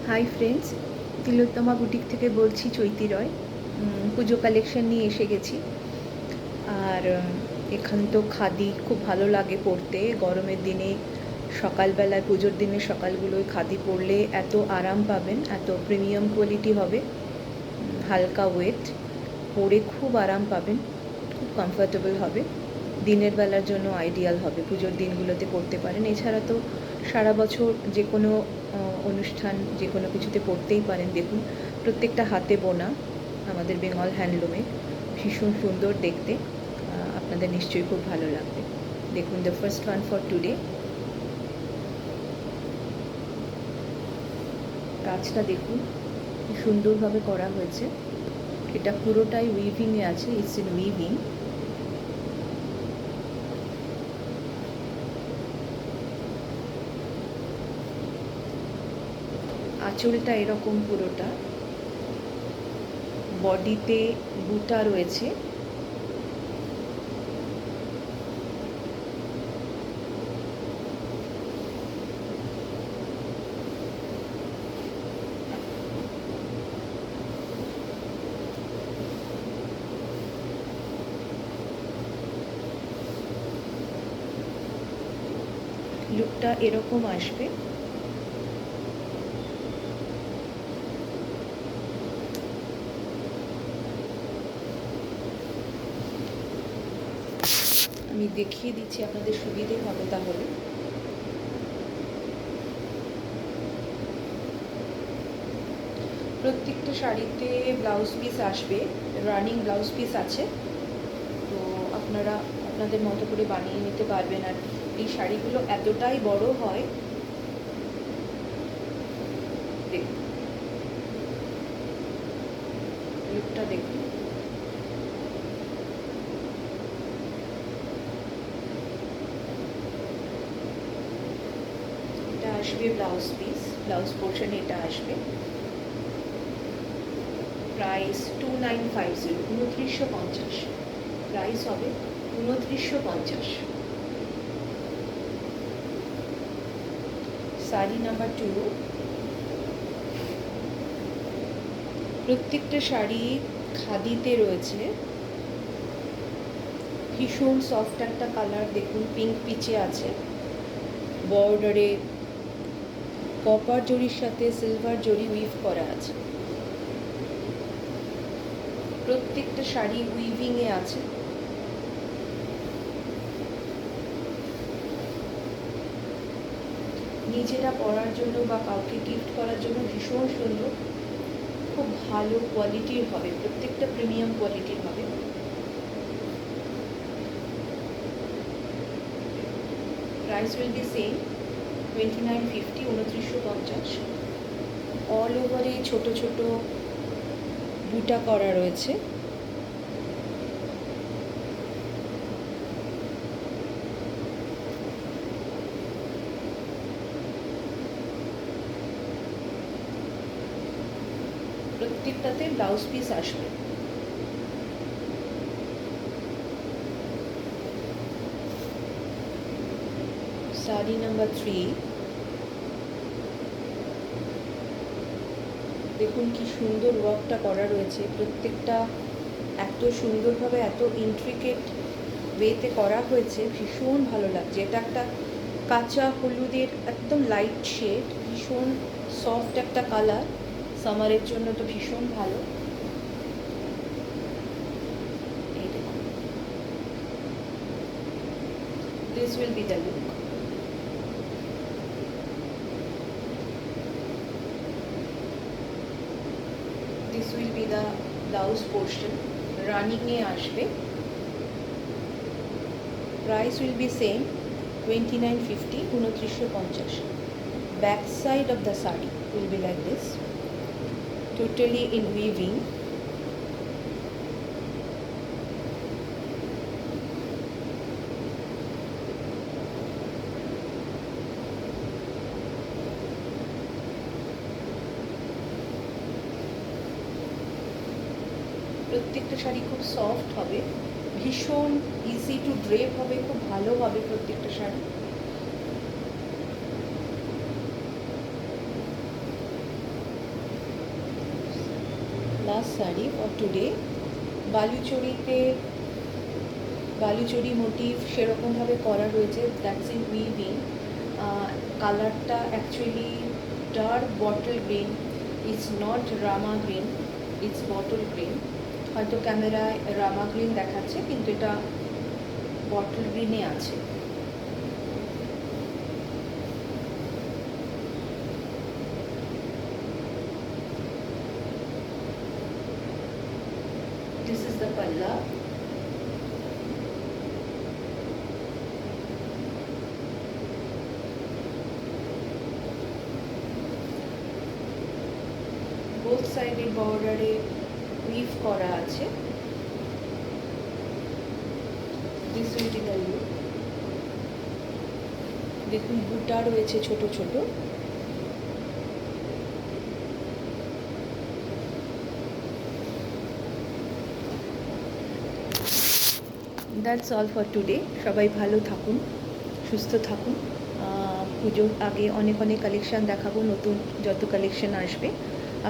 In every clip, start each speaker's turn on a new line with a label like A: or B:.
A: Hi friends, তিলোত্তমা boutique থেকে বলছি চৈতি রয়। পুজো collection নিয়ে এসে গেছি। আর এখান তো খাদি খুব ভালো লাগে পরতে। গরমের দিনে সকালবেলায়, পুজোর দিনে সকালগুলোয় খাদি পরলে এত আরাম পাবেন, এত প্রিমিয়াম কোয়ালিটি হবে, হালকা ওয়েট, পরে খুব আরাম পাবেন, খুব কমফর্টেবল হবে। দিনের বেলার জন্য আইডিয়াল হবে, পুজোর দিনগুলোতে পরতে পারেন। এছাড়া তো সারা বছর যে কোনো অনুষ্ঠান, যে কোনো কিছুতে পরতেই পারেন। দেখুন, প্রত্যেকটা হাতে বোনা, আমাদের বেঙ্গল হ্যান্ডলুমে, ভীষণ সুন্দর দেখতে। আপনাদের নিশ্চয়ই খুব ভালো লাগবে। দেখুন, the first one for today. কাজটা দেখুন কি সুন্দরভাবে করা হয়েছে। এটা পুরোটাই উইভিংয়ে আছে, ইটস ইন উইভিং। আঁচলটা এরকম পুরোটা, বডিতে বুটা রয়েছে। লুকটা এরকম আসবে। আমি দেখিয়ে দিচ্ছি, আপনাদের সুবিধে হবে তাহলে। প্রত্যেকটা শাড়িতে ব্লাউজ পিস আসবে, রানিং ব্লাউজ পিস আছে। তো আপনারা আপনাদের মতো করে বানিয়ে নিতে পারবেন। আর এই শাড়িগুলো এতটাই বড় হয়, দেখুন লুকটা দেখুন। এটা আসবে ব্লাউজ পিস, ব্লাউজ পোর্শনে এটা আসবে। প্রাইস 2950, 2950 প্রাইস হবে, 2950। শাড়ি নাম্বার 2। প্রত্যেকটা শাড়ি খাদিতে রয়েছে। ভীষণ সফট একটা কালার, দেখুন পিঙ্ক পিচে আছে, বর্ডারে কপার জরির সাথে সিলভার জরি উইভ করা আছে। প্রত্যেকটা শাড়ি উইভিংয়ে আছে। নিজেরা পরার জন্য বা কাউকে গিফট করার জন্য ভীষণ সুন্দর, খুব ভালো কোয়ালিটির হবে, প্রত্যেকটা প্রিমিয়াম কোয়ালিটির হবে। Price will be same, 2950, 2950। All ওভারে ছোট ছোট বুটা করা রয়েছে। প্রত্যেকটাতে ব্লাউজ পিস আসবে। শাড়ি নাম্বার 3। দেখুন কি সুন্দর ওয়ার্কটা করা রয়েছে, প্রত্যেকটা এত সুন্দরভাবে, এত ইন্ট্রিকেট ওয়েতে করা হয়েছে, ভীষণ ভালো লাগছে। এটা একটা কাঁচা হলুদের একদম লাইট শেড, ভীষণ সফট একটা কালার, সামারের জন্য তো ভীষণ ভালো। এই দেখুন, this will be the look. This will be the blouse portion, রানিংয়ে আসবে। Price will be same, 2950, 2950। Back side of the sari will be like this, totally in weaving. প্রত্যেকটা শাড়ি খুব সফট হবে, ভীষণ ইজি টু ড্রেপ হবে, খুব ভালো হবে প্রত্যেকটা sari. Last sari for today. বালুচরীতে বালুচরী মোটিভ সেরকমভাবে করা রয়েছে, দ্যাটস ইন উইভিং। কালারটা actually dark bottle green, it's not Rama green, it's bottle green. হয়তো ক্যামেরায় রামা গ্রিন দেখাচ্ছে, কিন্তু এটা বটল গ্রিনে আছে। This is the palla. Both side border weave করা আছে। This will be the look. দেখুন বুটা রয়েছে ছোট ছোট। That's all for today. সবাই ভালো থাকুন, সুস্থ থাকুন। পুজোর আগে অনেক অনেক কালেকশান দেখাবো, নতুন যত কালেকশান আসবে।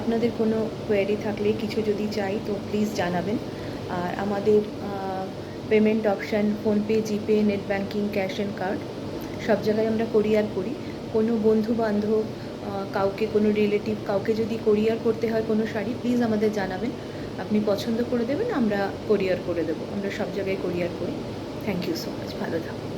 A: আপনাদের কোনো কোয়ারি থাকলে, কিছু যদি চাই তো প্লিজ জানাবেন। আর আমাদের payment option PhonePe, GPay, net banking, cash and card সব জায়গায় আমরা কোরিয়ার করি। কোনো বন্ধু বান্ধব, কাউকে, কোনো রিলেটিভ কাউকে যদি কোরিয়ার করতে হয় কোনো শাড়ি, প্লিজ আমাদের জানাবেন। আপনি পছন্দ করে দেবেন, আমরা কোরিয়ার করে দেবো। আমরা সব জায়গায় কোরিয়ার করি। থ্যাংক ইউ সো মাচ, ভালো থাকুন।